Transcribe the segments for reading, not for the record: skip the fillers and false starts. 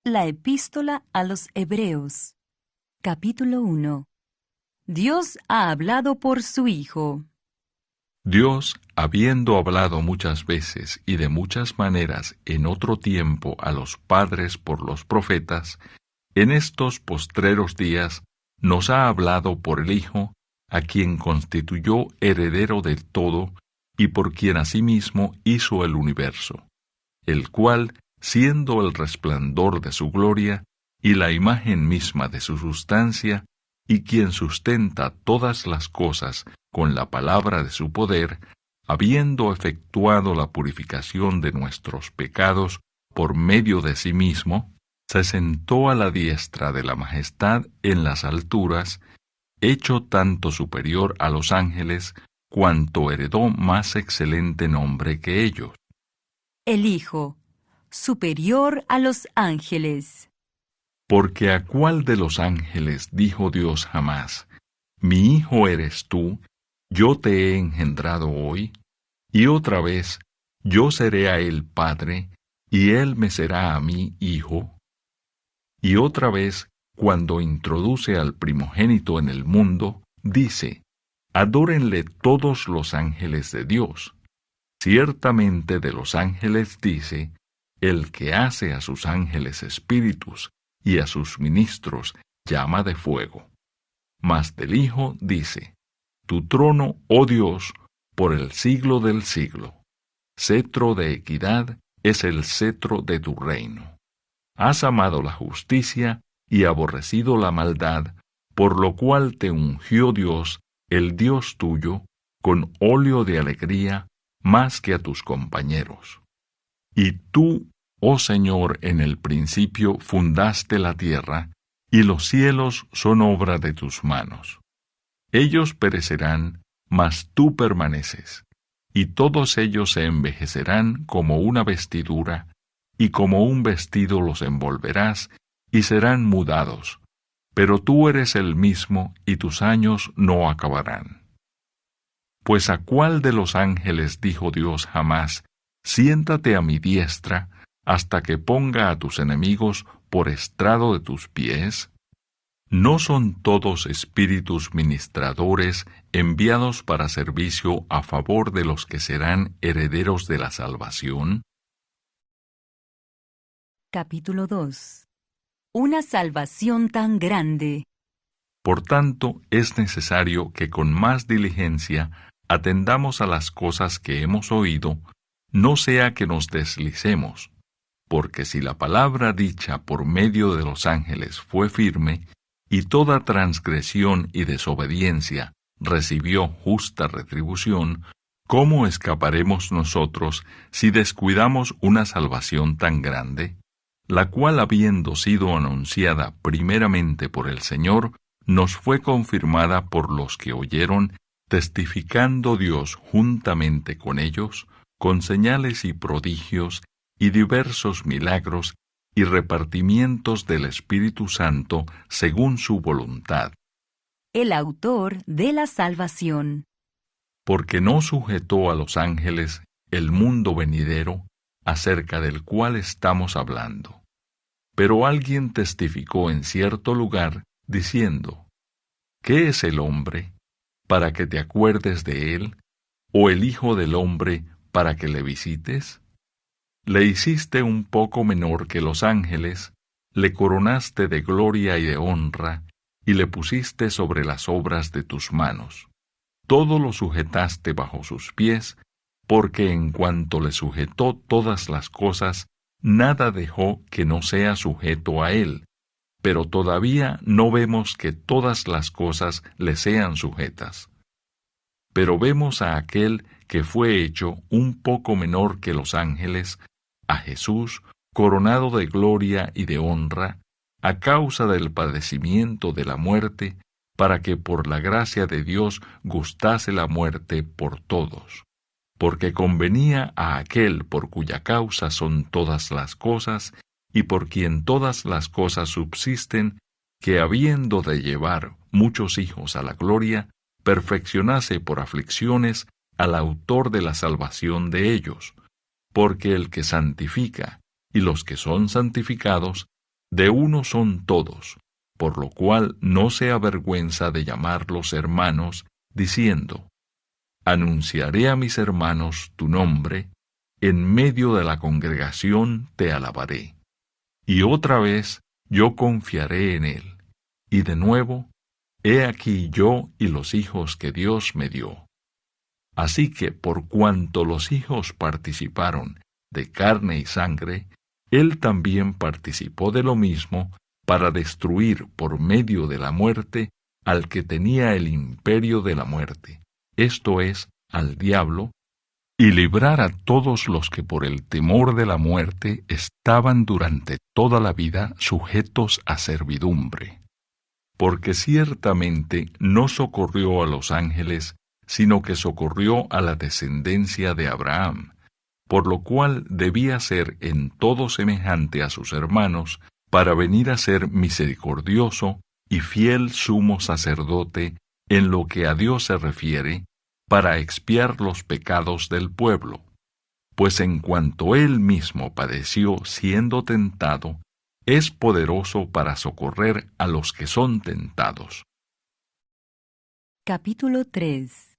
La Epístola a los Hebreos. Capítulo 1. Dios ha hablado por su Hijo. Dios, habiendo hablado muchas veces y de muchas maneras en otro tiempo a los padres por los profetas, en estos postreros días nos ha hablado por el Hijo, a quien constituyó heredero de todo y por quien asimismo hizo el universo, el cual, siendo el resplandor de su gloria y la imagen misma de su sustancia, y quien sustenta todas las cosas con la palabra de su poder, habiendo efectuado la purificación de nuestros pecados por medio de sí mismo, se sentó a la diestra de la majestad en las alturas, hecho tanto superior a los ángeles, cuanto heredó más excelente nombre que ellos. El Hijo, superior a los ángeles. Porque ¿a cuál de los ángeles dijo Dios jamás: Mi hijo eres tú, yo te he engendrado hoy? Y otra vez, yo seré a él padre, y él me será a mí hijo. Y otra vez, cuando introduce al primogénito en el mundo, dice: Adórenle todos los ángeles de Dios. Ciertamente de los ángeles dice: El que hace a sus ángeles espíritus, y a sus ministros llama de fuego. Mas del Hijo dice: Tu trono, oh Dios, por el siglo del siglo. Cetro de equidad es el cetro de tu reino. Has amado la justicia y aborrecido la maldad, por lo cual te ungió Dios, el Dios tuyo, con óleo de alegría, más que a tus compañeros. Y tú, oh Señor, en el principio fundaste la tierra, y los cielos son obra de tus manos. Ellos perecerán, mas tú permaneces, y todos ellos se envejecerán como una vestidura, y como un vestido los envolverás, y serán mudados. Pero tú eres el mismo, y tus años no acabarán. Pues ¿a cuál de los ángeles dijo Dios jamás: Siéntate a mi diestra, hasta que ponga a tus enemigos por estrado de tus pies? ¿No son todos espíritus ministradores enviados para servicio a favor de los que serán herederos de la salvación? Capítulo 2. Una salvación tan grande. Por tanto, es necesario que con más diligencia atendamos a las cosas que hemos oído, no sea que nos deslicemos, porque si la palabra dicha por medio de los ángeles fue firme, y toda transgresión y desobediencia recibió justa retribución, ¿cómo escaparemos nosotros si descuidamos una salvación tan grande, la cual, habiendo sido anunciada primeramente por el Señor, nos fue confirmada por los que oyeron, testificando Dios juntamente con ellos, con señales y prodigios, y diversos milagros, y repartimientos del Espíritu Santo según su voluntad? El autor de la salvación. Porque no sujetó a los ángeles el mundo venidero, acerca del cual estamos hablando. Pero alguien testificó en cierto lugar, diciendo: ¿Qué es el hombre, para que te acuerdes de él, o el hijo del hombre, para que le visites? Le hiciste un poco menor que los ángeles, le coronaste de gloria y de honra, y le pusiste sobre las obras de tus manos. Todo lo sujetaste bajo sus pies, porque en cuanto le sujetó todas las cosas, nada dejó que no sea sujeto a él. Pero todavía no vemos que todas las cosas le sean sujetas. Pero vemos a aquel que fue hecho un poco menor que los ángeles, a Jesús, coronado de gloria y de honra, a causa del padecimiento de la muerte, para que por la gracia de Dios gustase la muerte por todos. Porque convenía a aquel por cuya causa son todas las cosas, y por quien todas las cosas subsisten, que habiendo de llevar muchos hijos a la gloria, perfeccionase por aflicciones al autor de la salvación de ellos. Porque el que santifica y los que son santificados de uno son todos, por lo cual no se avergüenza de llamarlos hermanos, diciendo: Anunciaré a mis hermanos tu nombre, en medio de la congregación te alabaré. Y otra vez yo confiaré en él. Y de nuevo, he aquí yo y los hijos que Dios me dio. Así que por cuanto los hijos participaron de carne y sangre, él también participó de lo mismo para destruir por medio de la muerte al que tenía el imperio de la muerte, esto es, al diablo, y librar a todos los que por el temor de la muerte estaban durante toda la vida sujetos a servidumbre. Porque ciertamente no socorrió a los ángeles, sino que socorrió a la descendencia de Abraham, por lo cual debía ser en todo semejante a sus hermanos, para venir a ser misericordioso y fiel sumo sacerdote en lo que a Dios se refiere, para expiar los pecados del pueblo. Pues en cuanto él mismo padeció siendo tentado, es poderoso para socorrer a los que son tentados. Capítulo 3.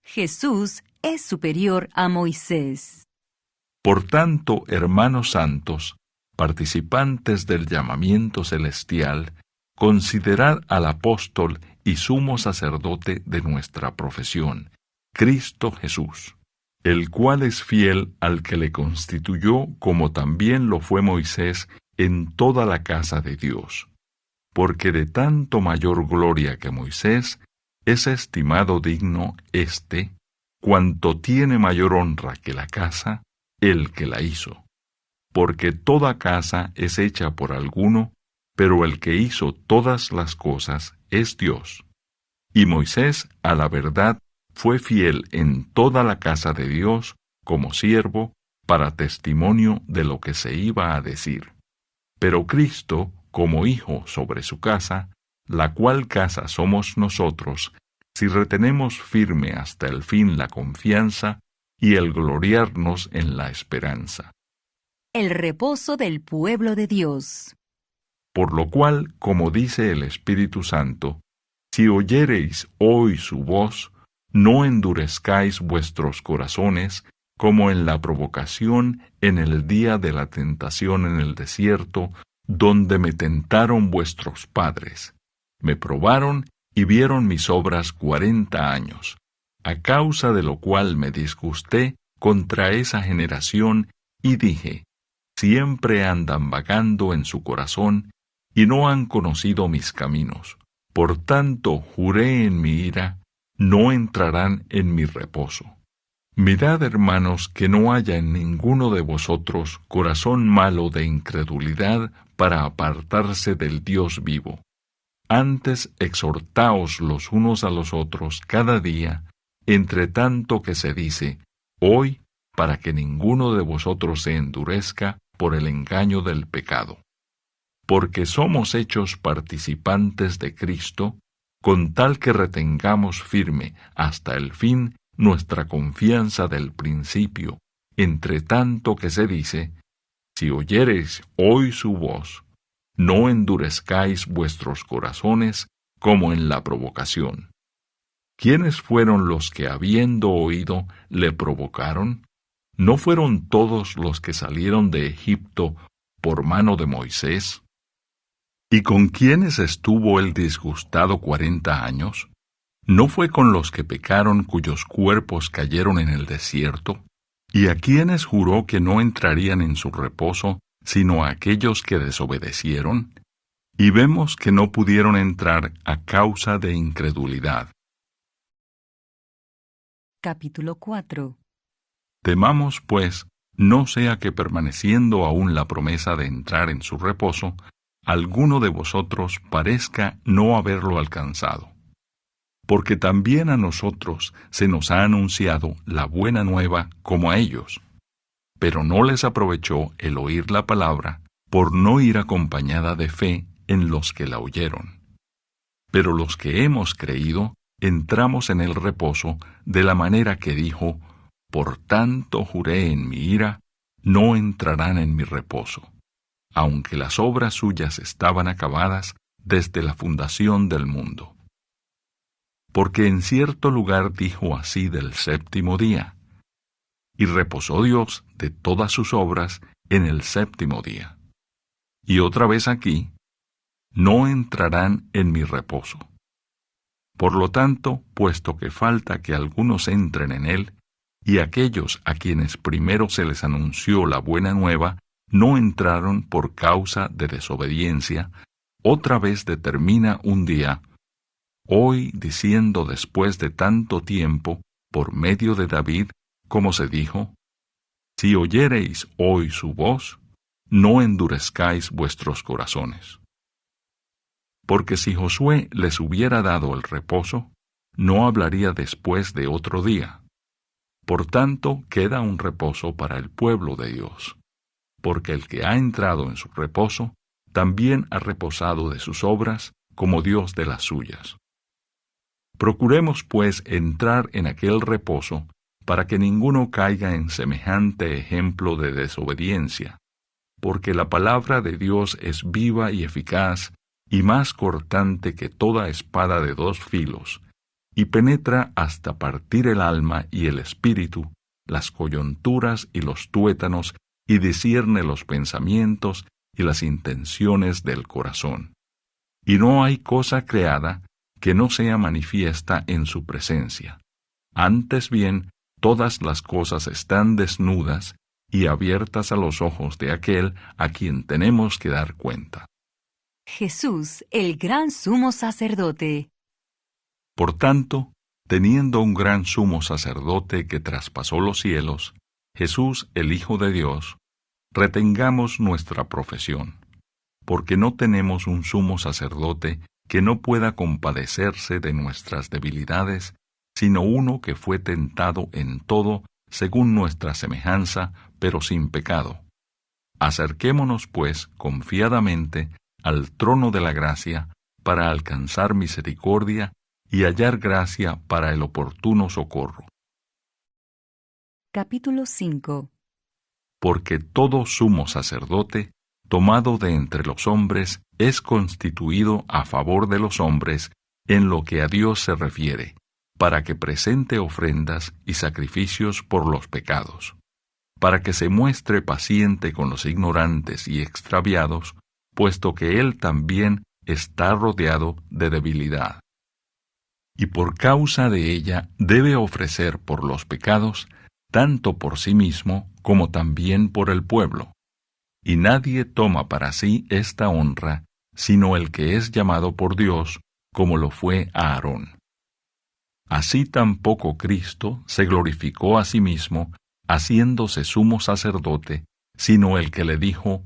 Jesús es superior a Moisés. Por tanto, hermanos santos, participantes del llamamiento celestial, considerad al apóstol y sumo sacerdote de nuestra profesión, Cristo Jesús, el cual es fiel al que le constituyó, como también lo fue Moisés en toda la casa de Dios. Porque de tanto mayor gloria que Moisés, es estimado digno éste, cuanto tiene mayor honra que la casa, el que la hizo. Porque toda casa es hecha por alguno, pero el que hizo todas las cosas es Dios. Y Moisés, a la verdad, fue fiel en toda la casa de Dios como siervo, para testimonio de lo que se iba a decir. Pero Cristo, como hijo sobre su casa, la cual casa somos nosotros, si retenemos firme hasta el fin la confianza y el gloriarnos en la esperanza. El reposo del pueblo de Dios. Por lo cual, como dice el Espíritu Santo, si oyereis hoy su voz, no endurezcáis vuestros corazones, como en la provocación en el día de la tentación en el desierto, donde me tentaron vuestros padres. Me probaron y vieron mis obras 40 años, a causa de lo cual me disgusté contra esa generación y dije: siempre andan vagando en su corazón y no han conocido mis caminos. Por tanto juré en mi ira: no entrarán en mi reposo. Mirad, hermanos, que no haya en ninguno de vosotros corazón malo de incredulidad para apartarse del Dios vivo. Antes exhortaos los unos a los otros cada día, entre tanto que se dice: hoy, para que ninguno de vosotros se endurezca por el engaño del pecado. Porque somos hechos participantes de Cristo, con tal que retengamos firme hasta el fin nuestra confianza del principio, entre tanto que se dice: si oyereis hoy su voz, no endurezcáis vuestros corazones como en la provocación. ¿Quiénes fueron los que, habiendo oído, le provocaron? ¿No fueron todos los que salieron de Egipto por mano de Moisés? ¿Y con quiénes estuvo él disgustado 40 años? ¿No fue con los que pecaron cuyos cuerpos cayeron en el desierto? ¿Y a quiénes juró que no entrarían en su reposo, sino a aquellos que desobedecieron? Y vemos que no pudieron entrar a causa de incredulidad. Capítulo 4. Temamos, pues, no sea que permaneciendo aún la promesa de entrar en su reposo, alguno de vosotros parezca no haberlo alcanzado. Porque también a nosotros se nos ha anunciado la buena nueva como a ellos. Pero no les aprovechó el oír la palabra, por no ir acompañada de fe en los que la oyeron. Pero los que hemos creído, entramos en el reposo de la manera que dijo: por tanto juré en mi ira, no entrarán en mi reposo. aunque las obras suyas estaban acabadas desde la fundación del mundo. Porque en cierto lugar dijo así del séptimo día, y reposó Dios de todas sus obras en el séptimo día. Y otra vez aquí, no entrarán en mi reposo. Por lo tanto, puesto que falta que algunos entren en él, y aquellos a quienes primero se les anunció la buena nueva, no entraron por causa de desobediencia, otra vez determina un día, hoy diciendo después de tanto tiempo, por medio de David, como se dijo, si oyereis hoy su voz, no endurezcáis vuestros corazones. Porque si Josué les hubiera dado el reposo, no hablaría después de otro día. Por tanto, queda un reposo para el pueblo de Dios, porque el que ha entrado en su reposo, también ha reposado de sus obras, como Dios de las suyas. Procuremos, pues, entrar en aquel reposo, para que ninguno caiga en semejante ejemplo de desobediencia, porque la palabra de Dios es viva y eficaz, y más cortante que toda espada de dos filos, y penetra hasta partir el alma y el espíritu, las coyunturas y los tuétanos, y discierne los pensamientos y las intenciones del corazón. Y no hay cosa creada que no sea manifiesta en su presencia. Antes bien, todas las cosas están desnudas y abiertas a los ojos de aquel a quien tenemos que dar cuenta. Jesús, el gran sumo sacerdote. Por tanto, teniendo un gran sumo sacerdote que traspasó los cielos, Jesús, el Hijo de Dios, retengamos nuestra profesión, porque no tenemos un sumo sacerdote que no pueda compadecerse de nuestras debilidades, sino uno que fue tentado en todo según nuestra semejanza, pero sin pecado. Acerquémonos, pues, confiadamente al trono de la gracia para alcanzar misericordia y hallar gracia para el oportuno socorro. Capítulo 5. Porque todo sumo sacerdote, tomado de entre los hombres, es constituido a favor de los hombres en lo que a Dios se refiere, para que presente ofrendas y sacrificios por los pecados, para que se muestre paciente con los ignorantes y extraviados, puesto que él también está rodeado de debilidad. Y por causa de ella debe ofrecer por los pecados, tanto por sí mismo como también por el pueblo. Y nadie toma para sí esta honra, sino el que es llamado por Dios, como lo fue Aarón. Así tampoco Cristo se glorificó a sí mismo, haciéndose sumo sacerdote, sino el que le dijo,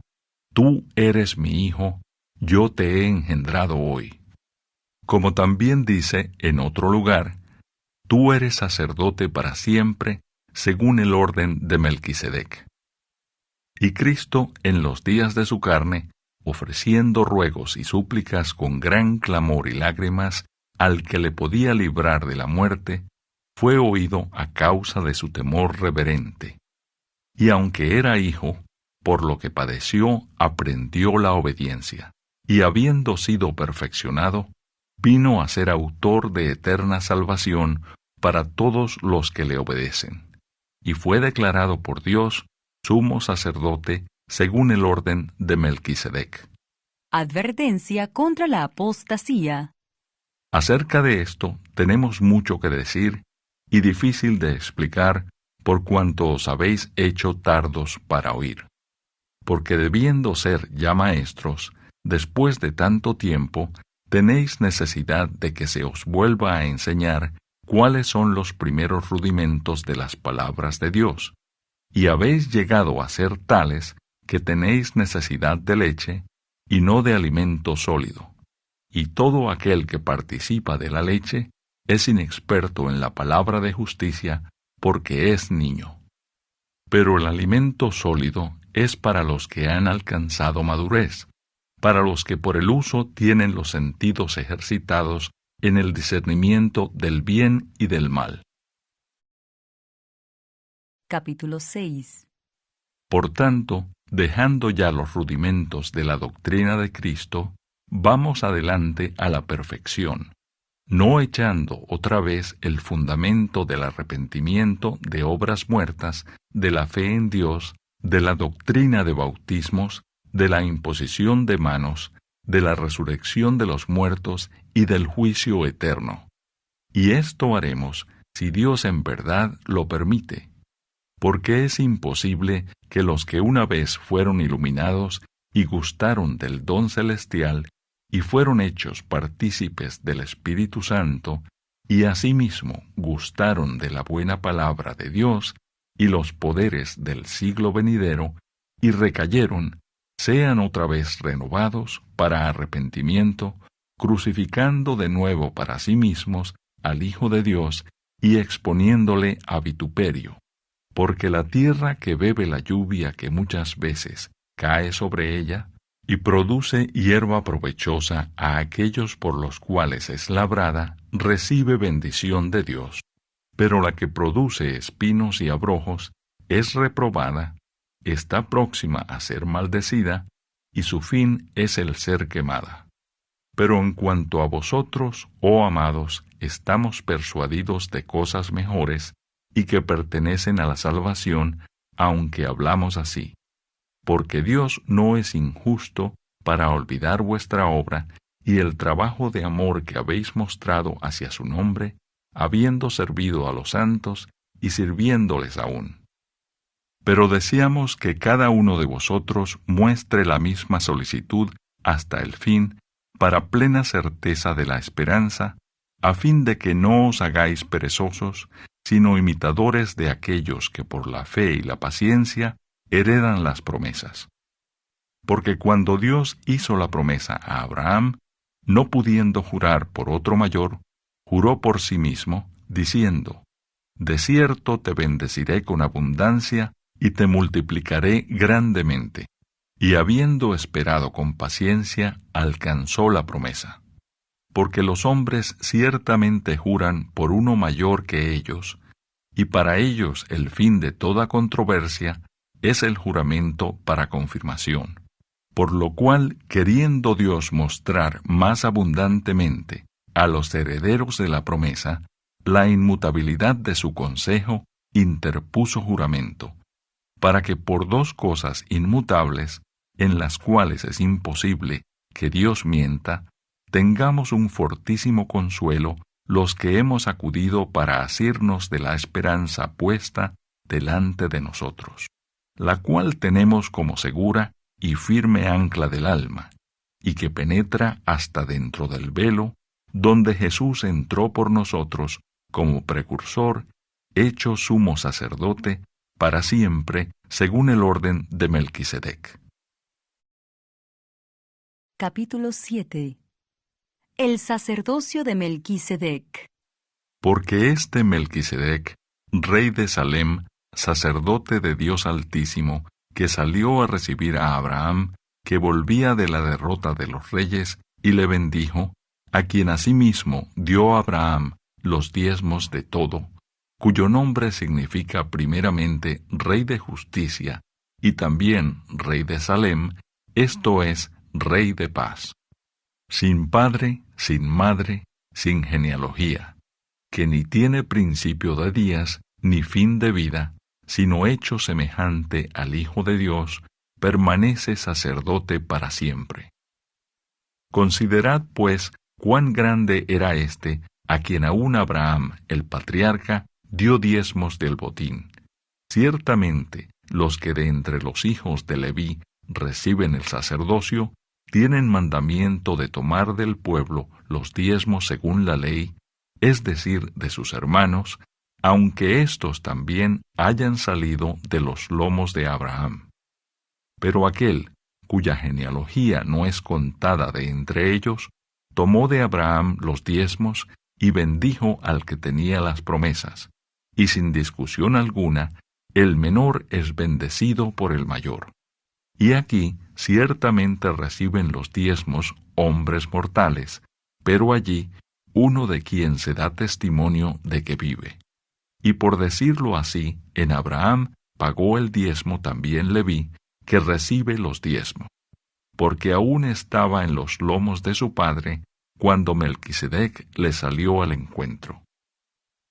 Tú eres mi Hijo, yo te he engendrado hoy. Como también dice en otro lugar, Tú eres sacerdote para siempre, según el orden de Melquisedec. Y Cristo, en los días de su carne, ofreciendo ruegos y súplicas con gran clamor y lágrimas al que le podía librar de la muerte, fue oído a causa de su temor reverente. Y aunque era hijo, por lo que padeció, aprendió la obediencia, y habiendo sido perfeccionado, vino a ser autor de eterna salvación para todos los que le obedecen, y fue declarado por Dios sumo sacerdote según el orden de Melquisedec. Advertencia contra la apostasía. Acerca de esto tenemos mucho que decir y difícil de explicar por cuanto os habéis hecho tardos para oír. Porque debiendo ser ya maestros, después de tanto tiempo, tenéis necesidad de que se os vuelva a enseñar cuáles son los primeros rudimentos de las palabras de Dios, y habéis llegado a ser tales que tenéis necesidad de leche y no de alimento sólido. Y todo aquel que participa de la leche es inexperto en la palabra de justicia porque es niño. Pero el alimento sólido es para los que han alcanzado madurez, para los que por el uso tienen los sentidos ejercitados en el discernimiento del bien y del mal. Capítulo 6. Por tanto, dejando ya los rudimentos de la doctrina de Cristo, vamos adelante a la perfección, no echando otra vez el fundamento del arrepentimiento de obras muertas, de la fe en Dios, de la doctrina de bautismos, de la imposición de manos, de la resurrección de los muertos y del juicio eterno. Y esto haremos si Dios en verdad lo permite, porque es imposible que los que una vez fueron iluminados y gustaron del don celestial y fueron hechos partícipes del Espíritu Santo, y asimismo gustaron de la buena palabra de Dios y los poderes del siglo venidero, y recayeron, sean otra vez renovados para arrepentimiento, crucificando de nuevo para sí mismos al Hijo de Dios y exponiéndole a vituperio, porque la tierra que bebe la lluvia que muchas veces cae sobre ella, y produce hierba provechosa a aquellos por los cuales es labrada, recibe bendición de Dios. Pero la que produce espinos y abrojos es reprobada, está próxima a ser maldecida, y su fin es el ser quemada. Pero en cuanto a vosotros, oh amados, estamos persuadidos de cosas mejores, y que pertenecen a la salvación, aunque hablamos así. Porque Dios no es injusto para olvidar vuestra obra y el trabajo de amor que habéis mostrado hacia su nombre, habiendo servido a los santos y sirviéndoles aún. Pero deseamos que cada uno de vosotros muestre la misma solicitud hasta el fin, para plena certeza de la esperanza, a fin de que no os hagáis perezosos, sino imitadores de aquellos que por la fe y la paciencia heredan las promesas. Porque cuando Dios hizo la promesa a Abraham, no pudiendo jurar por otro mayor, juró por sí mismo, diciendo: De cierto te bendeciré con abundancia y te multiplicaré grandemente. Y habiendo esperado con paciencia, alcanzó la promesa. Porque los hombres ciertamente juran por uno mayor que ellos, y para ellos el fin de toda controversia es el juramento para confirmación. Por lo cual, queriendo Dios mostrar más abundantemente a los herederos de la promesa la inmutabilidad de su consejo, interpuso juramento, para que por dos cosas inmutables, en las cuales es imposible que Dios mienta, tengamos un fortísimo consuelo los que hemos acudido para asirnos de la esperanza puesta delante de nosotros, la cual tenemos como segura y firme ancla del alma, y que penetra hasta dentro del velo, donde Jesús entró por nosotros como precursor, hecho sumo sacerdote, para siempre, según el orden de Melquisedec. Capítulo 7. El sacerdocio de Melquisedec. Porque este Melquisedec, rey de Salem, sacerdote de Dios Altísimo, que salió a recibir a Abraham, que volvía de la derrota de los reyes, y le bendijo, a quien asimismo dio a Abraham los diezmos de todo, cuyo nombre significa primeramente Rey de Justicia, y también Rey de Salem, esto es, Rey de Paz. Sin padre, sin madre, sin genealogía, que ni tiene principio de días, ni fin de vida, sino hecho semejante al Hijo de Dios, permanece sacerdote para siempre. Considerad, pues, cuán grande era éste, a quien aún Abraham, el patriarca, dio diezmos del botín. Ciertamente, los que de entre los hijos de Leví reciben el sacerdocio, tienen mandamiento de tomar del pueblo los diezmos según la ley, es decir, de sus hermanos, aunque éstos también hayan salido de los lomos de Abraham. Pero aquel, cuya genealogía no es contada de entre ellos, tomó de Abraham los diezmos y bendijo al que tenía las promesas, y sin discusión alguna, el menor es bendecido por el mayor. Y aquí ciertamente reciben los diezmos hombres mortales, pero allí uno de quien se da testimonio de que vive. Y por decirlo así, en Abraham pagó el diezmo también Leví, que recibe los diezmos, porque aún estaba en los lomos de su padre cuando Melquisedec le salió al encuentro.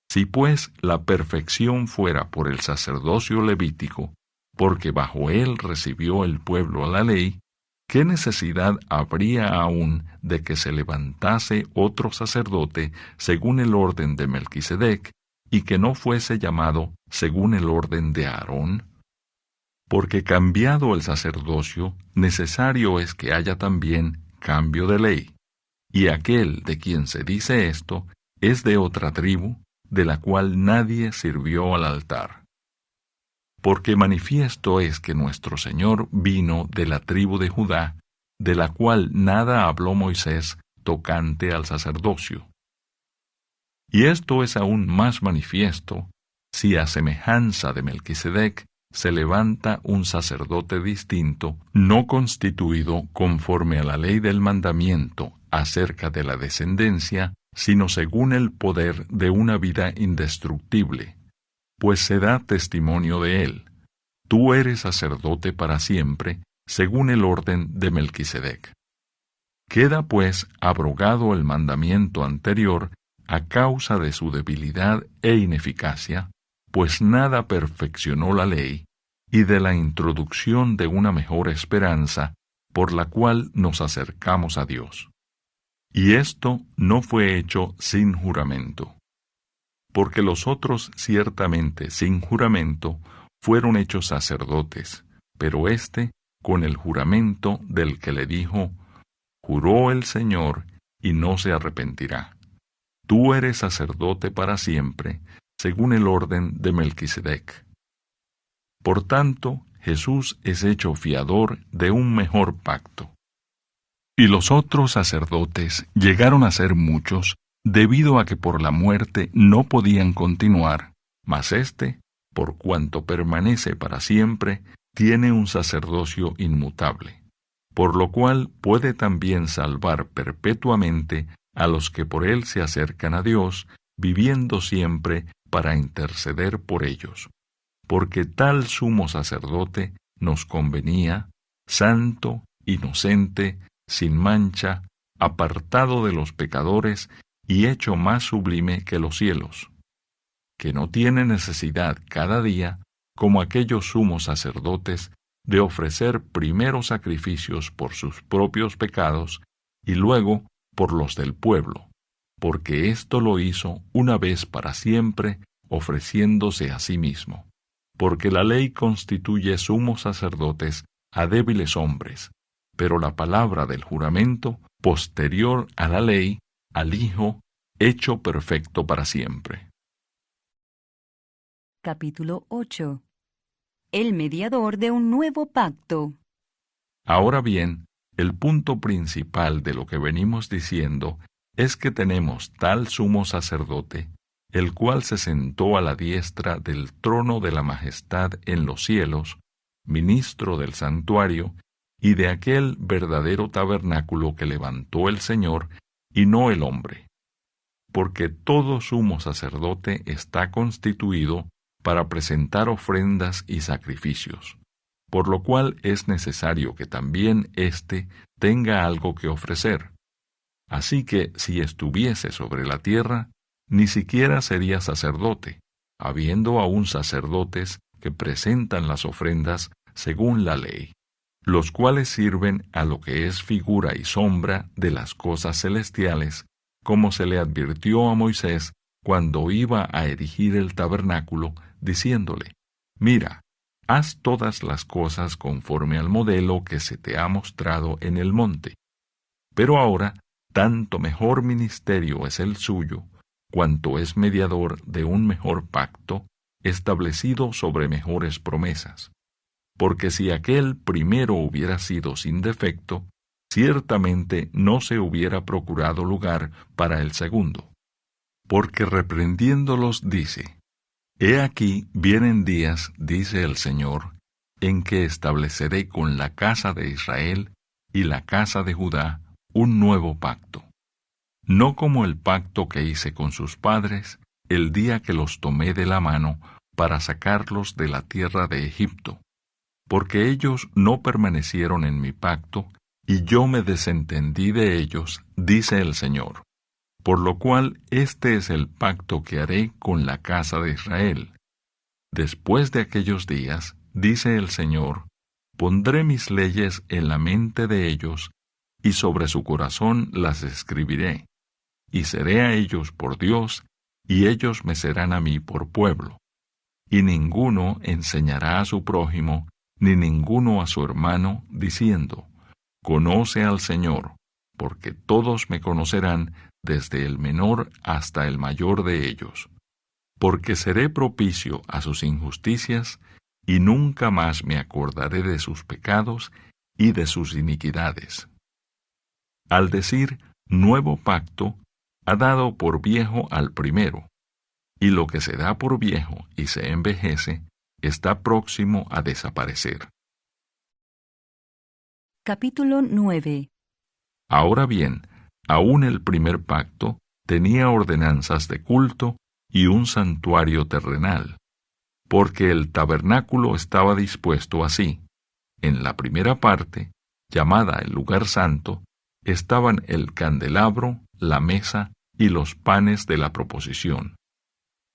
Si pues la perfección fuera por el sacerdocio levítico, porque bajo él recibió el pueblo la ley, ¿qué necesidad habría aún de que se levantase otro sacerdote según el orden de Melquisedec, y que no fuese llamado según el orden de Aarón? Porque cambiado el sacerdocio, necesario es que haya también cambio de ley, y aquel de quien se dice esto es de otra tribu, de la cual nadie sirvió al altar. Porque manifiesto es que nuestro Señor vino de la tribu de Judá, de la cual nada habló Moisés tocante al sacerdocio. Y esto es aún más manifiesto, si a semejanza de Melquisedec se levanta un sacerdote distinto, no constituido conforme a la ley del mandamiento acerca de la descendencia, sino según el poder de una vida indestructible, pues se da testimonio de él: tú eres sacerdote para siempre, según el orden de Melquisedec. Queda pues abrogado el mandamiento anterior a causa de su debilidad e ineficacia, pues nada perfeccionó la ley, y de la introducción de una mejor esperanza, por la cual nos acercamos a Dios. Y esto no fue hecho sin juramento, porque los otros ciertamente sin juramento fueron hechos sacerdotes, pero éste con el juramento del que le dijo: juró el Señor y no se arrepentirá. Tú eres sacerdote para siempre, según el orden de Melquisedec. Por tanto, Jesús es hecho fiador de un mejor pacto. Y los otros sacerdotes llegaron a ser muchos, debido a que por la muerte no podían continuar, mas éste, por cuanto permanece para siempre, tiene un sacerdocio inmutable, por lo cual puede también salvar perpetuamente a los que por él se acercan a Dios, viviendo siempre para interceder por ellos. Porque tal sumo sacerdote nos convenía, santo, inocente, sin mancha, apartado de los pecadores y hecho más sublime que los cielos, que no tiene necesidad cada día, como aquellos sumos sacerdotes, de ofrecer primero sacrificios por sus propios pecados y luego por los del pueblo, porque esto lo hizo una vez para siempre, ofreciéndose a sí mismo. Porque la ley constituye sumos sacerdotes a débiles hombres, pero la palabra del juramento, posterior a la ley, al Hijo, hecho perfecto para siempre. Capítulo 8. El mediador de un nuevo pacto. Ahora bien, el punto principal de lo que venimos diciendo es que tenemos tal sumo sacerdote, el cual se sentó a la diestra del trono de la majestad en los cielos, ministro del santuario, y de aquel verdadero tabernáculo que levantó el Señor, y no el hombre. Porque todo sumo sacerdote está constituido para presentar ofrendas y sacrificios, por lo cual es necesario que también éste tenga algo que ofrecer. Así que si estuviese sobre la tierra, ni siquiera sería sacerdote, habiendo aún sacerdotes que presentan las ofrendas según la ley, los cuales sirven a lo que es figura y sombra de las cosas celestiales, como se le advirtió a Moisés cuando iba a erigir el tabernáculo, diciéndole: mira, haz todas las cosas conforme al modelo que se te ha mostrado en el monte. Pero ahora, tanto mejor ministerio es el suyo, cuanto es mediador de un mejor pacto, establecido sobre mejores promesas. Porque si aquel primero hubiera sido sin defecto, ciertamente no se hubiera procurado lugar para el segundo. Porque reprendiéndolos dice: He aquí vienen días, dice el Señor, en que estableceré con la casa de Israel y la casa de Judá un nuevo pacto, no como el pacto que hice con sus padres el día que los tomé de la mano para sacarlos de la tierra de Egipto, porque ellos no permanecieron en mi pacto, y yo me desentendí de ellos, dice el Señor. Por lo cual este es el pacto que haré con la casa de Israel. Después de aquellos días, dice el Señor, pondré mis leyes en la mente de ellos, y sobre su corazón las escribiré, y seré a ellos por Dios, y ellos me serán a mí por pueblo. Y ninguno enseñará a su prójimo, ni ninguno a su hermano, diciendo, conoce al Señor, porque todos me conocerán, desde el menor hasta el mayor de ellos. Porque seré propicio a sus injusticias, y nunca más me acordaré de sus pecados y de sus iniquidades. Al decir nuevo pacto, ha dado por viejo al primero, y lo que se da por viejo y se envejece, está próximo a desaparecer. Capítulo 9. Ahora bien, aún el primer pacto tenía ordenanzas de culto y un santuario terrenal, porque el tabernáculo estaba dispuesto así. En la primera parte, llamada el lugar santo, estaban el candelabro, la mesa y los panes de la proposición.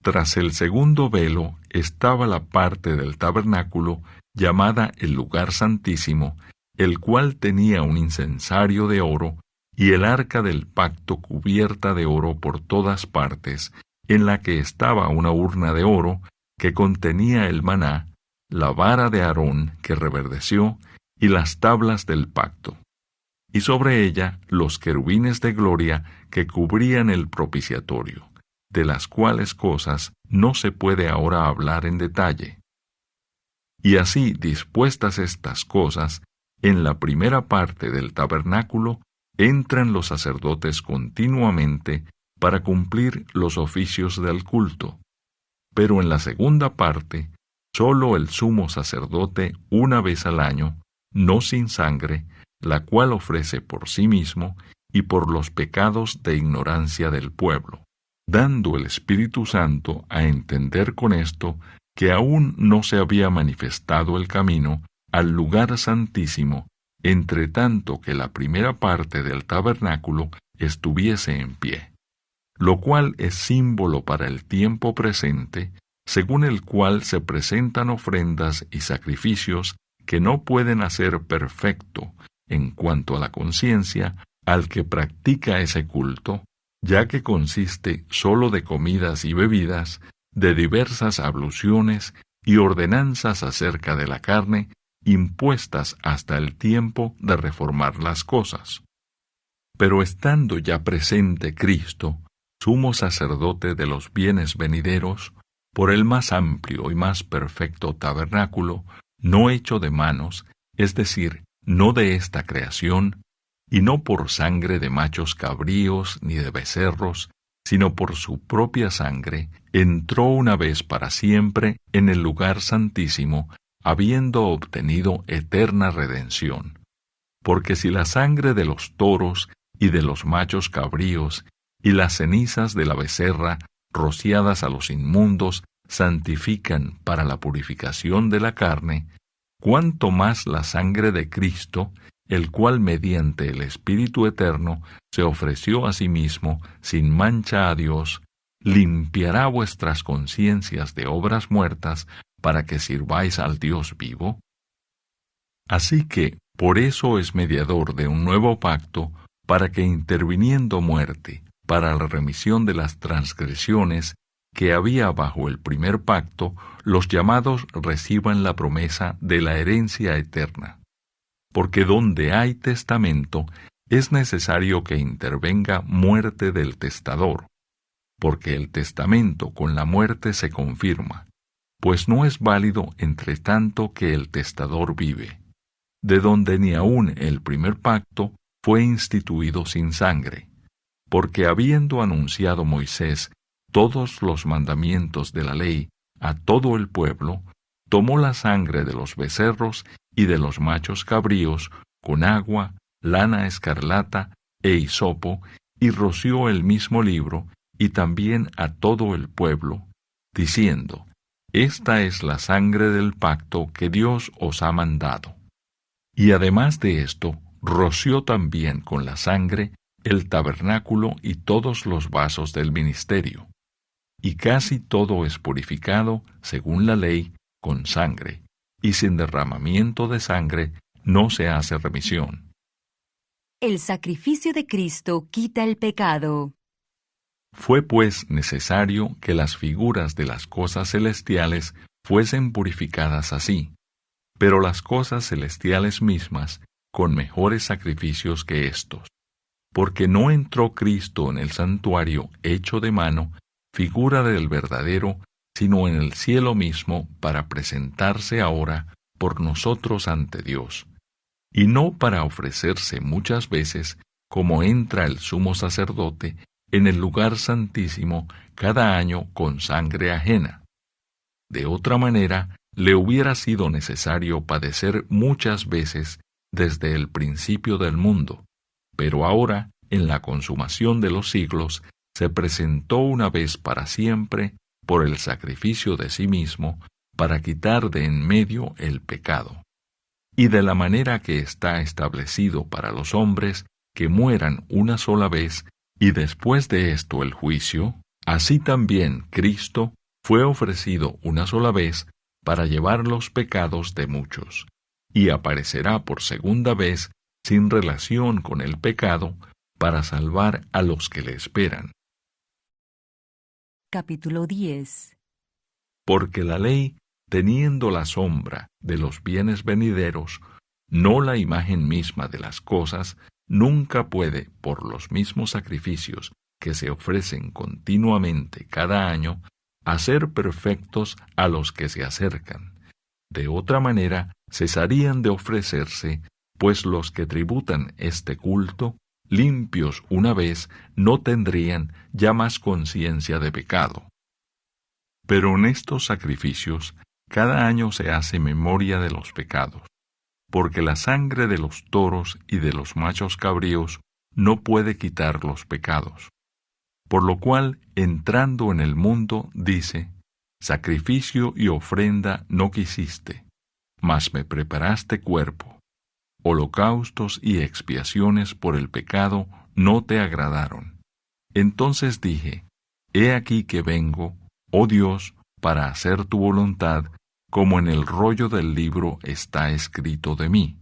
Tras el segundo velo estaba la parte del tabernáculo llamada el lugar santísimo, el cual tenía un incensario de oro y el arca del pacto cubierta de oro por todas partes, en la que estaba una urna de oro que contenía el maná, la vara de Aarón que reverdeció y las tablas del pacto. Y sobre ella los querubines de gloria que cubrían el propiciatorio, de las cuales cosas no se puede ahora hablar en detalle. Y así dispuestas estas cosas, en la primera parte del tabernáculo entran los sacerdotes continuamente para cumplir los oficios del culto. Pero en la segunda parte, sólo el sumo sacerdote una vez al año, no sin sangre, la cual ofrece por sí mismo y por los pecados de ignorancia del pueblo, dando el Espíritu Santo a entender con esto que aún no se había manifestado el camino al lugar santísimo, entre tanto que la primera parte del tabernáculo estuviese en pie, lo cual es símbolo para el tiempo presente, según el cual se presentan ofrendas y sacrificios que no pueden hacer perfecto, en cuanto a la conciencia, al que practica ese culto, ya que consiste sólo de comidas y bebidas, de diversas abluciones y ordenanzas acerca de la carne, impuestas hasta el tiempo de reformar las cosas. Pero estando ya presente Cristo, sumo sacerdote de los bienes venideros, por el más amplio y más perfecto tabernáculo, no hecho de manos, es decir, no de esta creación, y no por sangre de machos cabríos ni de becerros, sino por su propia sangre, entró una vez para siempre en el lugar santísimo, habiendo obtenido eterna redención. Porque si la sangre de los toros y de los machos cabríos y las cenizas de la becerra, rociadas a los inmundos, santifican para la purificación de la carne, cuánto más la sangre de Cristo, el cual mediante el Espíritu Eterno se ofreció a sí mismo sin mancha a Dios, limpiará vuestras conciencias de obras muertas para que sirváis al Dios vivo. Así que, por eso es mediador de un nuevo pacto, para que interviniendo muerte, para la remisión de las transgresiones que había bajo el primer pacto, los llamados reciban la promesa de la herencia eterna. Porque donde hay testamento, es necesario que intervenga muerte del testador, porque el testamento con la muerte se confirma, pues no es válido entre tanto que el testador vive, de donde ni aun el primer pacto fue instituido sin sangre, porque habiendo anunciado Moisés todos los mandamientos de la ley a todo el pueblo, tomó la sangre de los becerros y de los machos cabríos con agua, lana escarlata e hisopo, y roció el mismo libro y también a todo el pueblo, diciendo: Esta es la sangre del pacto que Dios os ha mandado. Y además de esto, roció también con la sangre el tabernáculo y todos los vasos del ministerio. Y casi todo es purificado, según la ley, con sangre, y sin derramamiento de sangre no se hace remisión. El sacrificio de Cristo quita el pecado. Fue pues necesario que las figuras de las cosas celestiales fuesen purificadas así, pero las cosas celestiales mismas con mejores sacrificios que éstos. Porque no entró Cristo en el santuario hecho de mano, figura del verdadero, sino en el cielo mismo, para presentarse ahora por nosotros ante Dios, y no para ofrecerse muchas veces, como entra el sumo sacerdote en el lugar santísimo cada año con sangre ajena. De otra manera, le hubiera sido necesario padecer muchas veces desde el principio del mundo, pero ahora, en la consumación de los siglos, se presentó una vez para siempre por el sacrificio de sí mismo, para quitar de en medio el pecado. Y de la manera que está establecido para los hombres que mueran una sola vez, y después de esto el juicio, así también Cristo fue ofrecido una sola vez para llevar los pecados de muchos, y aparecerá por segunda vez sin relación con el pecado, para salvar a los que le esperan. Capítulo 10. Porque la ley, teniendo la sombra de los bienes venideros, no la imagen misma de las cosas, nunca puede, por los mismos sacrificios que se ofrecen continuamente cada año, hacer perfectos a los que se acercan. De otra manera, cesarían de ofrecerse, pues los que tributan este culto, limpios una vez, no tendrían ya más conciencia de pecado. Pero en estos sacrificios, cada año se hace memoria de los pecados, porque la sangre de los toros y de los machos cabríos no puede quitar los pecados. Por lo cual, entrando en el mundo, dice: sacrificio y ofrenda no quisiste, mas me preparaste cuerpo. Holocaustos y expiaciones por el pecado no te agradaron. Entonces dije: he aquí que vengo, oh Dios, para hacer tu voluntad, como en el rollo del libro está escrito de mí.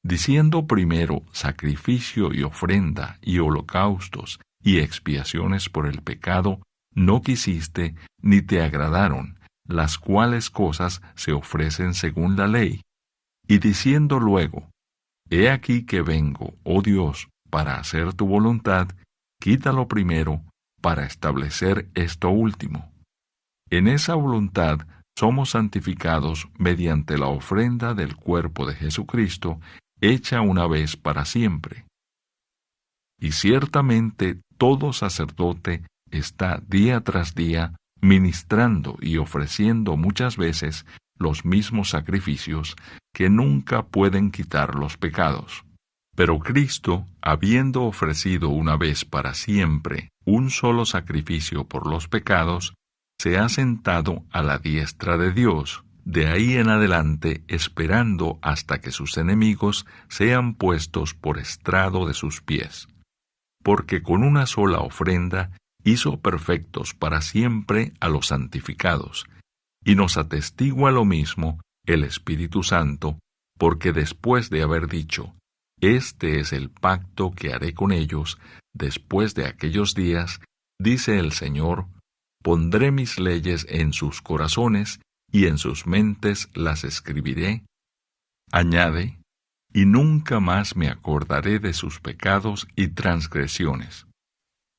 Diciendo primero sacrificio y ofrenda y holocaustos y expiaciones por el pecado, no quisiste ni te agradaron, las cuales cosas se ofrecen según la ley. Y diciendo luego: he aquí que vengo, oh Dios, para hacer tu voluntad, quítalo primero, para establecer esto último. En esa voluntad somos santificados mediante la ofrenda del cuerpo de Jesucristo, hecha una vez para siempre. Y ciertamente todo sacerdote está día tras día ministrando y ofreciendo muchas veces los mismos sacrificios que nunca pueden quitar los pecados. Pero Cristo, habiendo ofrecido una vez para siempre un solo sacrificio por los pecados, se ha sentado a la diestra de Dios, de ahí en adelante esperando hasta que sus enemigos sean puestos por estrado de sus pies. Porque con una sola ofrenda hizo perfectos para siempre a los santificados, y nos atestigua lo mismo el Espíritu Santo, porque después de haber dicho: este es el pacto que haré con ellos después de aquellos días, dice el Señor: pondré mis leyes en sus corazones, y en sus mentes las escribiré. Añade: y nunca más me acordaré de sus pecados y transgresiones.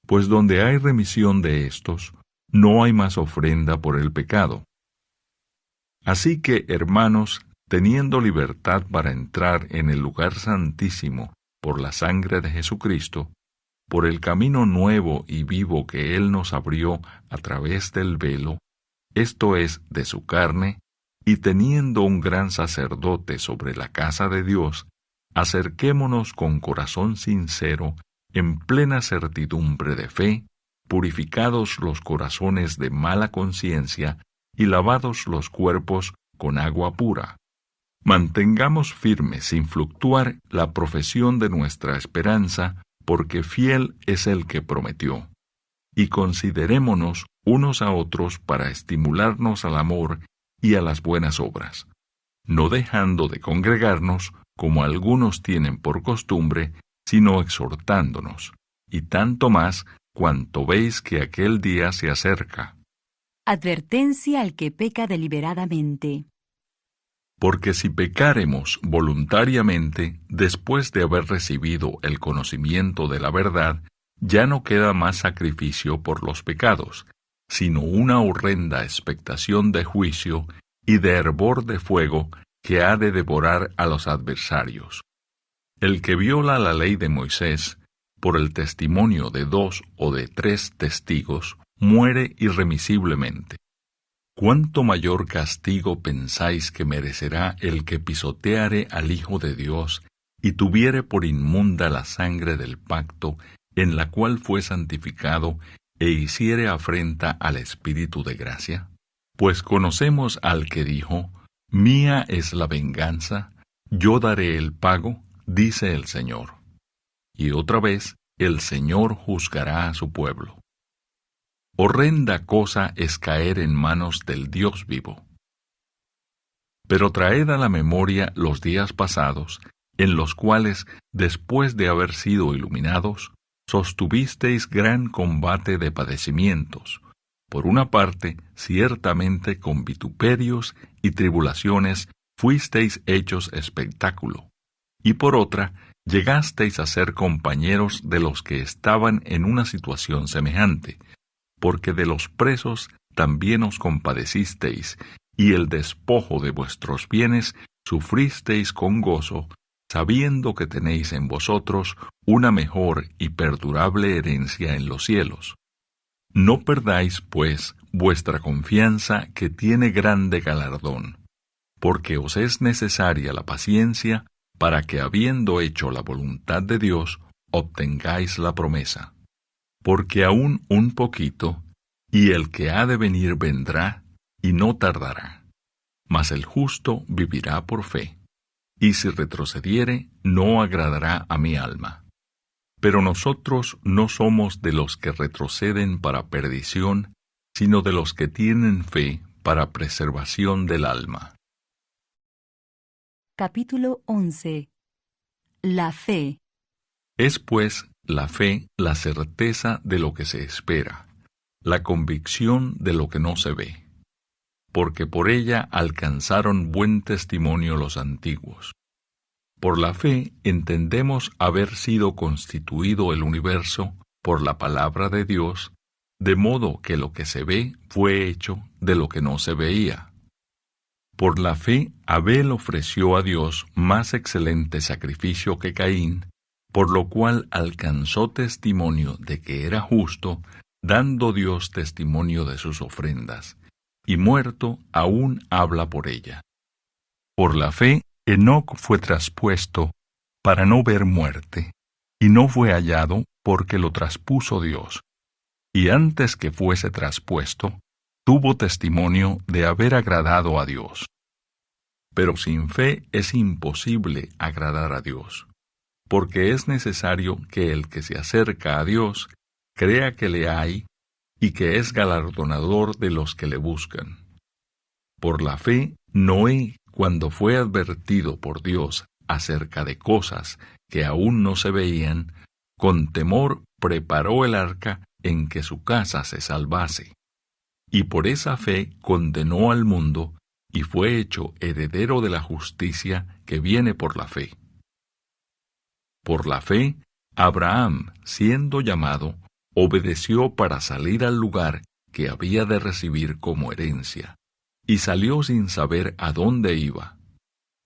Pues donde hay remisión de estos, no hay más ofrenda por el pecado. Así que, hermanos, teniendo libertad para entrar en el lugar santísimo por la sangre de Jesucristo, por el camino nuevo y vivo que Él nos abrió a través del velo, esto es, de su carne, y teniendo un gran sacerdote sobre la casa de Dios, acerquémonos con corazón sincero, en plena certidumbre de fe, purificados los corazones de mala conciencia y lavados los cuerpos con agua pura. Mantengamos firme sin fluctuar la profesión de nuestra esperanza, porque fiel es el que prometió. Y considerémonos unos a otros para estimularnos al amor y a las buenas obras, no dejando de congregarnos, como algunos tienen por costumbre, sino exhortándonos, y tanto más cuanto veis que aquel día se acerca. Advertencia al que peca deliberadamente. Porque si pecáremos voluntariamente, después de haber recibido el conocimiento de la verdad, ya no queda más sacrificio por los pecados, sino una horrenda expectación de juicio y de hervor de fuego que ha de devorar a los adversarios. El que viola la ley de Moisés, por el testimonio de 2 o de 3 testigos, muere irremisiblemente. ¿Cuánto mayor castigo pensáis que merecerá el que pisoteare al Hijo de Dios y tuviere por inmunda la sangre del pacto en la cual fue santificado e hiciere afrenta al Espíritu de gracia? Pues conocemos al que dijo: Mía es la venganza, yo daré el pago, dice el Señor. Y otra vez, el Señor juzgará a su pueblo. Horrenda cosa es caer en manos del Dios vivo. Pero traed a la memoria los días pasados, en los cuales, después de haber sido iluminados, sostuvisteis gran combate de padecimientos, por una parte, ciertamente con vituperios y tribulaciones fuisteis hechos espectáculo, y por otra, llegasteis a ser compañeros de los que estaban en una situación semejante, porque de los presos también os compadecisteis, y el despojo de vuestros bienes sufristeis con gozo, sabiendo que tenéis en vosotros una mejor y perdurable herencia en los cielos. No perdáis, pues, vuestra confianza, que tiene grande galardón, porque os es necesaria la paciencia, para que, habiendo hecho la voluntad de Dios, obtengáis la promesa. Porque aún un poquito, y el que ha de venir vendrá, y no tardará. Mas el justo vivirá por fe, y si retrocediere, no agradará a mi alma. Pero nosotros no somos de los que retroceden para perdición, sino de los que tienen fe para preservación del alma. Capítulo 11. La fe. Es pues la fe la certeza de lo que se espera, la convicción de lo que no se ve, porque por ella alcanzaron buen testimonio los antiguos. Por la fe entendemos haber sido constituido el universo por la palabra de Dios, de modo que lo que se ve fue hecho de lo que no se veía. Por la fe Abel ofreció a Dios más excelente sacrificio que Caín, por lo cual alcanzó testimonio de que era justo, dando Dios testimonio de sus ofrendas, y muerto aún habla por ella. Por la fe Enoc fue traspuesto para no ver muerte, y no fue hallado porque lo traspuso Dios. Y antes que fuese traspuesto, tuvo testimonio de haber agradado a Dios. Pero sin fe es imposible agradar a Dios, porque es necesario que el que se acerca a Dios crea que le hay y que es galardonador de los que le buscan. Por la fe, Noé, cuando fue advertido por Dios acerca de cosas que aún no se veían, con temor preparó el arca en que su casa se salvase. Y por esa fe condenó al mundo y fue hecho heredero de la justicia que viene por la fe. Por la fe, Abraham, siendo llamado, obedeció para salir al lugar que había de recibir como herencia, y salió sin saber a dónde iba.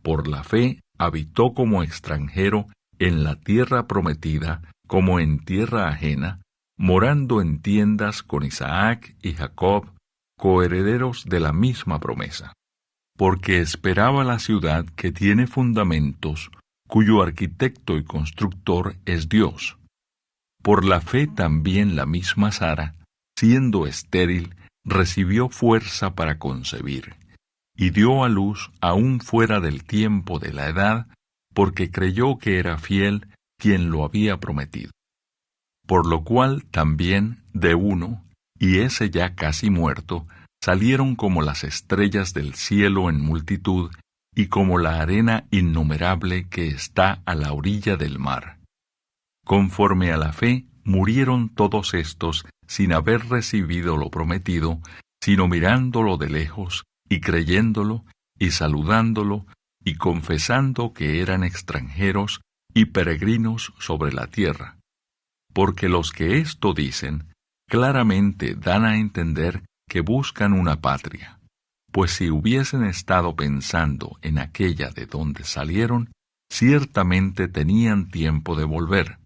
Por la fe habitó como extranjero en la tierra prometida, como en tierra ajena, morando en tiendas con Isaac y Jacob, coherederos de la misma promesa. Porque esperaba la ciudad que tiene fundamentos, cuyo arquitecto y constructor es Dios. Por la fe también la misma Sara, siendo estéril, recibió fuerza para concebir, y dio a luz aún fuera del tiempo de la edad, porque creyó que era fiel quien lo había prometido. Por lo cual también de uno, y ese ya casi muerto, salieron como las estrellas del cielo en multitud, y como la arena innumerable que está a la orilla del mar. Conforme a la fe, murieron todos estos sin haber recibido lo prometido, sino mirándolo de lejos, y creyéndolo, y saludándolo, y confesando que eran extranjeros y peregrinos sobre la tierra. Porque los que esto dicen, claramente dan a entender que buscan una patria, pues si hubiesen estado pensando en aquella de donde salieron, ciertamente tenían tiempo de volver,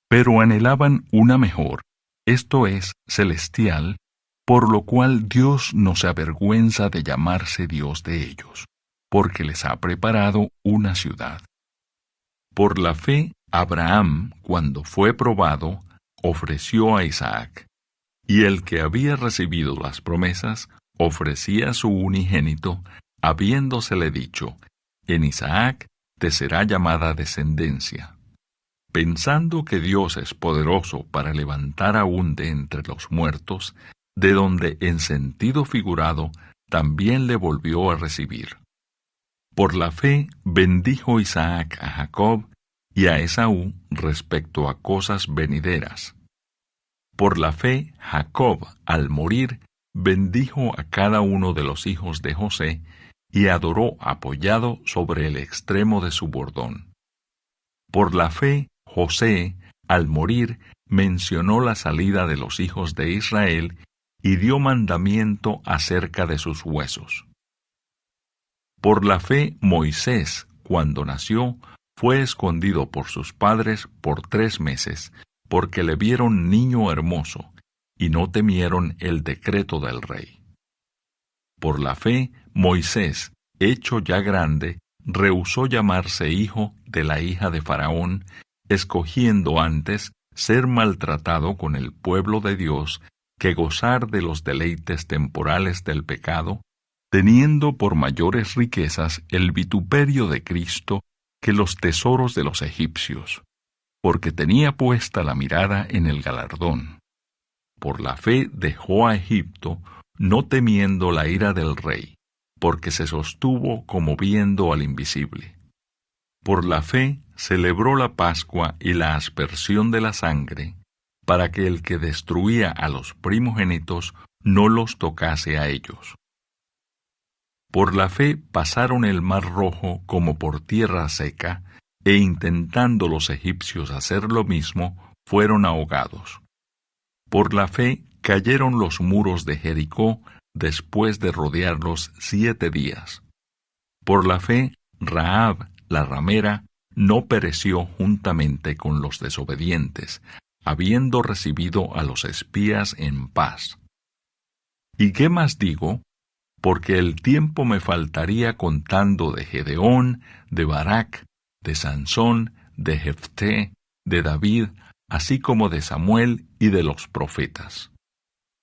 pero anhelaban una mejor, esto es, celestial, por lo cual Dios no se avergüenza de llamarse Dios de ellos, porque les ha preparado una ciudad. Por la fe, Abraham, cuando fue probado, ofreció a Isaac, y el que había recibido las promesas, ofrecía su unigénito, habiéndosele dicho, en Isaac te será llamada descendencia. Pensando que Dios es poderoso para levantar aún de entre los muertos, de donde en sentido figurado también le volvió a recibir. Por la fe bendijo Isaac a Jacob y a Esaú respecto a cosas venideras. Por la fe Jacob, al morir, bendijo a cada uno de los hijos de José y adoró apoyado sobre el extremo de su bordón. Por la fe José, al morir, mencionó la salida de los hijos de Israel y dio mandamiento acerca de sus huesos. Por la fe Moisés, cuando nació, fue escondido por sus padres por 3 meses, porque le vieron niño hermoso, y no temieron el decreto del rey. Por la fe Moisés, hecho ya grande, rehusó llamarse hijo de la hija de Faraón, escogiendo antes ser maltratado con el pueblo de Dios que gozar de los deleites temporales del pecado, teniendo por mayores riquezas el vituperio de Cristo que los tesoros de los egipcios, porque tenía puesta la mirada en el galardón. Por la fe dejó a Egipto, no temiendo la ira del rey, porque se sostuvo como viendo al invisible. Por la fe celebró la Pascua y la aspersión de la sangre, para que el que destruía a los primogénitos no los tocase a ellos. Por la fe pasaron el mar Rojo como por tierra seca, e intentando los egipcios hacer lo mismo, fueron ahogados. Por la fe cayeron los muros de Jericó después de rodearlos 7 días. Por la fe, Rahab, la ramera, no pereció juntamente con los desobedientes, habiendo recibido a los espías en paz. ¿Y qué más digo? Porque el tiempo me faltaría contando de Gedeón, de Barak, de Sansón, de Jefté, de David, así como de Samuel y de los profetas,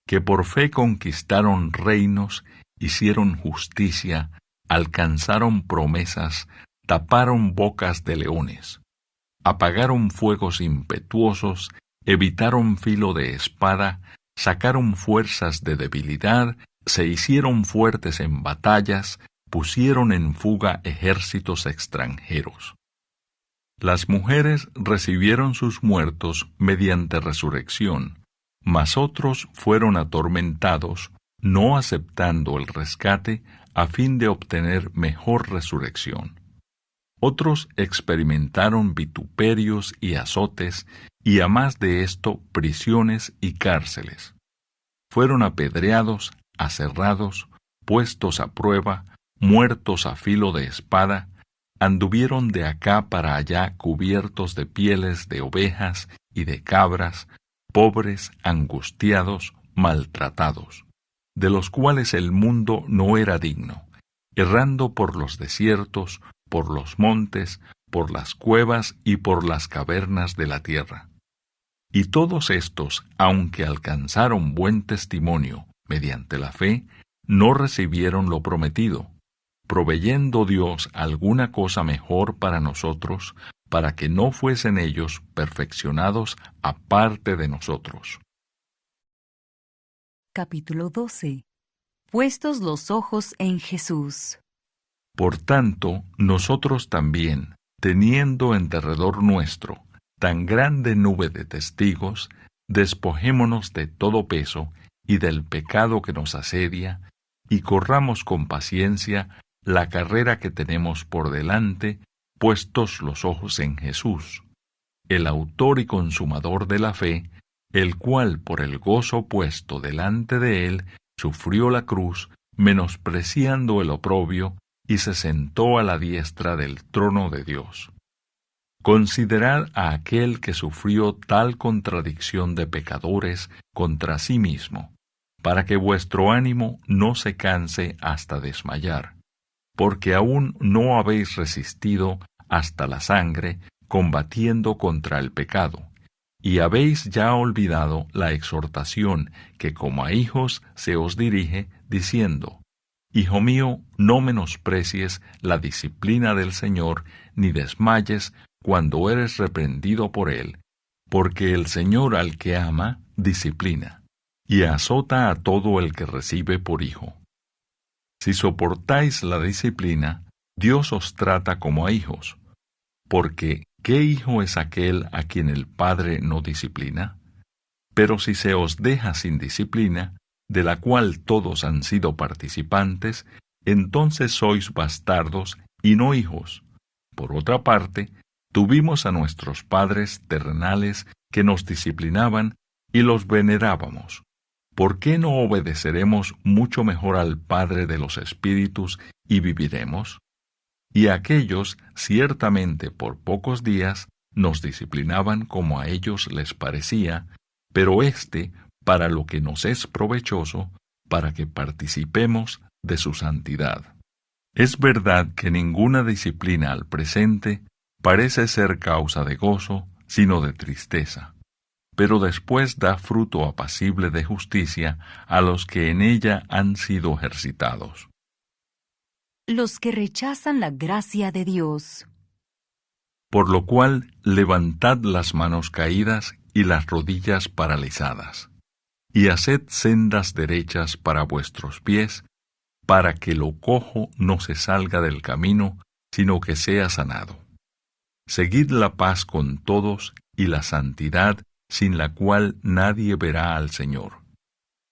que por fe conquistaron reinos, hicieron justicia, alcanzaron promesas, taparon bocas de leones, apagaron fuegos impetuosos, evitaron filo de espada, sacaron fuerzas de debilidad, se hicieron fuertes en batallas, pusieron en fuga ejércitos extranjeros. Las mujeres recibieron sus muertos mediante resurrección, mas otros fueron atormentados, no aceptando el rescate a fin de obtener mejor resurrección. Otros experimentaron vituperios y azotes, y a más de esto prisiones y cárceles. Fueron apedreados, aserrados, puestos a prueba, muertos a filo de espada, anduvieron de acá para allá cubiertos de pieles de ovejas y de cabras, pobres, angustiados, maltratados, de los cuales el mundo no era digno, errando por los desiertos, por los montes, por las cuevas y por las cavernas de la tierra. Y todos estos, aunque alcanzaron buen testimonio mediante la fe, no recibieron lo prometido, proveyendo Dios alguna cosa mejor para nosotros, para que no fuesen ellos perfeccionados aparte de nosotros. Capítulo 12. Puestos los ojos en Jesús. Por tanto, nosotros también, teniendo en derredor nuestro tan grande nube de testigos, despojémonos de todo peso y del pecado que nos asedia, y corramos con paciencia la carrera que tenemos por delante, puestos los ojos en Jesús, el autor y consumador de la fe, el cual por el gozo puesto delante de él sufrió la cruz, menospreciando el oprobio, y se sentó a la diestra del trono de Dios. Considerad a aquel que sufrió tal contradicción de pecadores contra sí mismo, para que vuestro ánimo no se canse hasta desmayar, porque aún no habéis resistido hasta la sangre, combatiendo contra el pecado, y habéis ya olvidado la exhortación que como a hijos se os dirige, diciendo: Hijo mío, no menosprecies la disciplina del Señor, ni desmayes cuando eres reprendido por Él, porque el Señor al que ama, disciplina, y azota a todo el que recibe por hijo. Si soportáis la disciplina, Dios os trata como a hijos, porque ¿qué hijo es aquel a quien el Padre no disciplina? Pero si se os deja sin disciplina, de la cual todos han sido participantes, entonces sois bastardos y no hijos. Por otra parte, tuvimos a nuestros padres terrenales que nos disciplinaban y los venerábamos. ¿Por qué no obedeceremos mucho mejor al Padre de los Espíritus y viviremos? Y aquellos, ciertamente por pocos días, nos disciplinaban como a ellos les parecía, pero éste, para lo que nos es provechoso, para que participemos de su santidad. Es verdad que ninguna disciplina al presente parece ser causa de gozo, sino de tristeza, pero después da fruto apacible de justicia a los que en ella han sido ejercitados. Los que rechazan la gracia de Dios. Por lo cual, levantad las manos caídas y las rodillas paralizadas, y haced sendas derechas para vuestros pies, para que lo cojo no se salga del camino, sino que sea sanado. Seguid la paz con todos y la santidad, sin la cual nadie verá al Señor.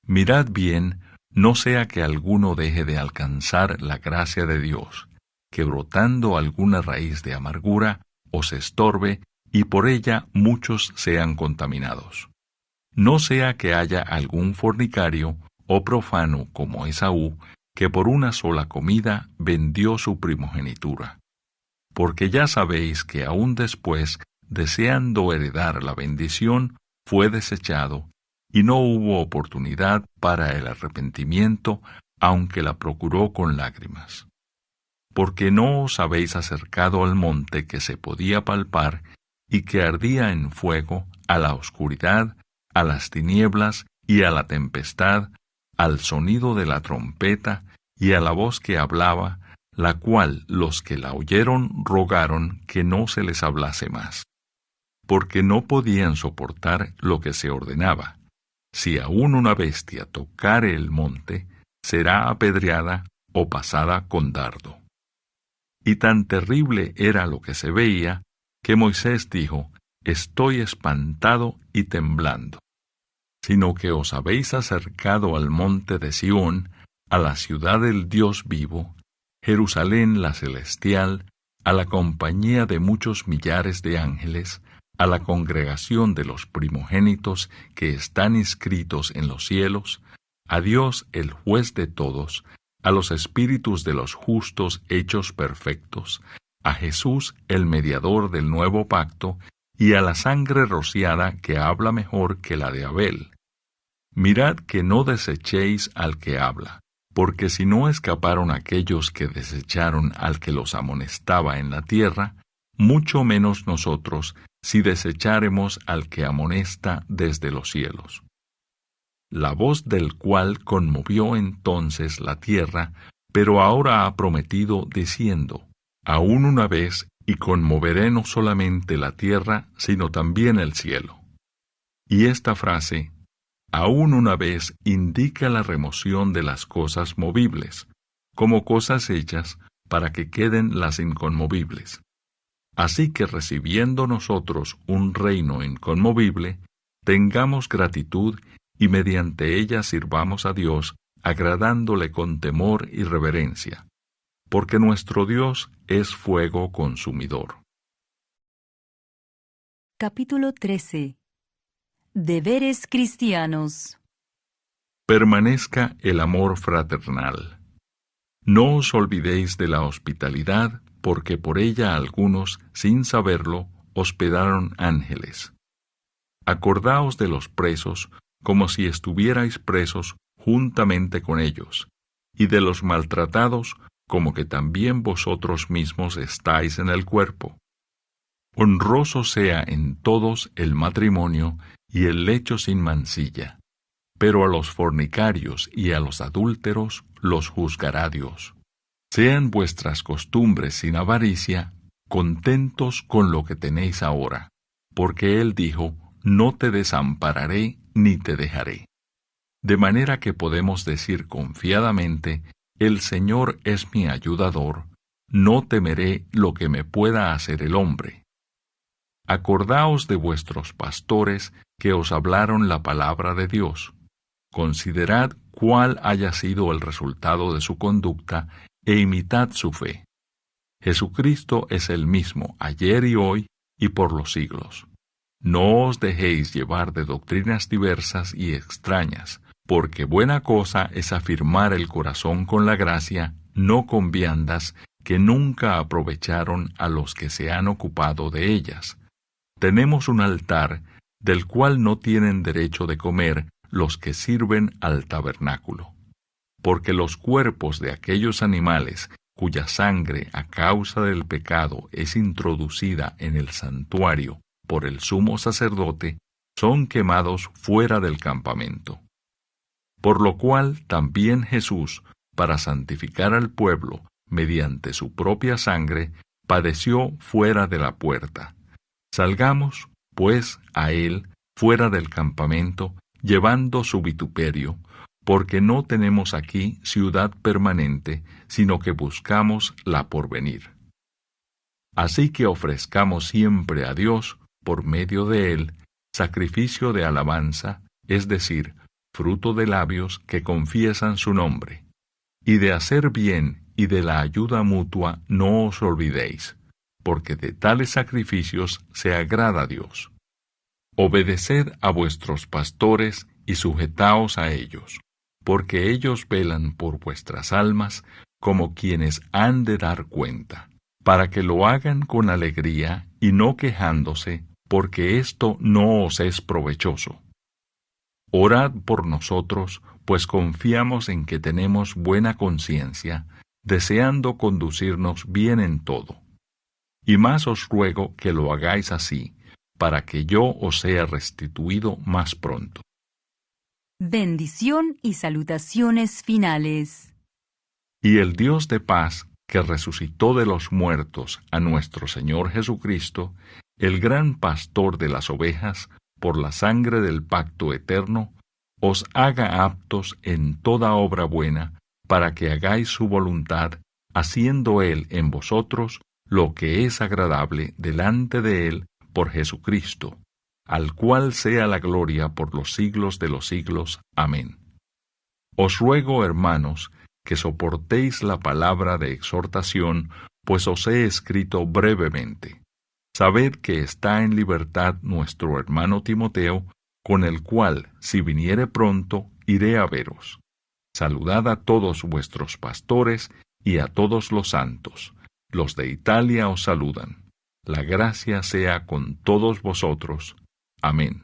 Mirad bien, no sea que alguno deje de alcanzar la gracia de Dios, que brotando alguna raíz de amargura os estorbe, y por ella muchos sean contaminados. No sea que haya algún fornicario o profano como Esaú, que por una sola comida vendió su primogenitura. Porque ya sabéis que aún después, deseando heredar la bendición, fue desechado, y no hubo oportunidad para el arrepentimiento, aunque la procuró con lágrimas. Porque no os habéis acercado al monte que se podía palpar, y que ardía en fuego, a la oscuridad, a las tinieblas y a la tempestad, al sonido de la trompeta y a la voz que hablaba, la cual los que la oyeron rogaron que no se les hablase más, porque no podían soportar lo que se ordenaba. Si aún una bestia tocare el monte, será apedreada o pasada con dardo. Y tan terrible era lo que se veía, que Moisés dijo: Estoy espantado y temblando. Sino que os habéis acercado al monte de Sión, a la ciudad del Dios vivo, Jerusalén la celestial, a la compañía de muchos millares de ángeles, a la congregación de los primogénitos que están inscritos en los cielos, a Dios el juez de todos, a los espíritus de los justos hechos perfectos, a Jesús el mediador del nuevo pacto, y a la sangre rociada que habla mejor que la de Abel. Mirad que no desechéis al que habla, porque si no escaparon aquellos que desecharon al que los amonestaba en la tierra, mucho menos nosotros, si desecháremos al que amonesta desde los cielos. la voz del cual conmovió entonces la tierra, pero ahora ha prometido diciendo, aún una vez, y conmoveré no solamente la tierra, sino también el cielo. Y esta frase, aún una vez, indica la remoción de las cosas movibles, como cosas hechas para que queden las inconmovibles. Así que recibiendo nosotros un reino inconmovible, tengamos gratitud y mediante ella sirvamos a Dios, agradándole con temor y reverencia, porque nuestro Dios es fuego consumidor. Capítulo 13. Deberes cristianos. Permanezca el amor fraternal. No os olvidéis de la hospitalidad, porque por ella algunos, sin saberlo, hospedaron ángeles. Acordaos de los presos, como si estuvierais presos juntamente con ellos, y de los maltratados, como que también vosotros mismos estáis en el cuerpo. Honroso sea en todos el matrimonio y el lecho sin mancilla, pero a los fornicarios y a los adúlteros los juzgará Dios. Sean vuestras costumbres sin avaricia, contentos con lo que tenéis ahora, porque Él dijo, no te desampararé ni te dejaré. De manera que podemos decir confiadamente, el Señor es mi ayudador, no temeré lo que me pueda hacer el hombre. Acordaos de vuestros pastores que os hablaron la palabra de Dios. Considerad cuál haya sido el resultado de su conducta e imitad su fe. Jesucristo es el mismo ayer y hoy y por los siglos. No os dejéis llevar de doctrinas diversas y extrañas, porque buena cosa es afirmar el corazón con la gracia, no con viandas que nunca aprovecharon a los que se han ocupado de ellas. Tenemos un altar del cual no tienen derecho de comer los que sirven al tabernáculo, porque los cuerpos de aquellos animales cuya sangre a causa del pecado es introducida en el santuario por el sumo sacerdote, son quemados fuera del campamento. Por lo cual también Jesús, para santificar al pueblo mediante su propia sangre, padeció fuera de la puerta. Salgamos, pues, a él fuera del campamento, llevando su vituperio, porque no tenemos aquí ciudad permanente, sino que buscamos la porvenir. Así que ofrezcamos siempre a Dios, por medio de él, sacrificio de alabanza, es decir, fruto de labios que confiesan su nombre. Y de hacer bien y de la ayuda mutua no os olvidéis, porque de tales sacrificios se agrada a Dios. Obedeced a vuestros pastores y sujetaos a ellos, porque ellos velan por vuestras almas como quienes han de dar cuenta, para que lo hagan con alegría y no quejándose, porque esto no os es provechoso. Orad por nosotros, pues confiamos en que tenemos buena conciencia, deseando conducirnos bien en todo. Y más os ruego que lo hagáis así, para que yo os sea restituido más pronto. Bendición y salutaciones finales. Y el Dios de paz, que resucitó de los muertos a nuestro Señor Jesucristo, el gran pastor de las ovejas, por la sangre del pacto eterno, os haga aptos en toda obra buena, para que hagáis su voluntad, haciendo Él en vosotros lo que es agradable delante de Él por Jesucristo, al cual sea la gloria por los siglos de los siglos. Amén. Os ruego, hermanos, que soportéis la palabra de exhortación, pues os he escrito brevemente. Sabed que está en libertad nuestro hermano Timoteo, con el cual, si viniere pronto, iré a veros. Saludad a todos vuestros pastores y a todos los santos. Los de Italia os saludan. La gracia sea con todos vosotros. Amén.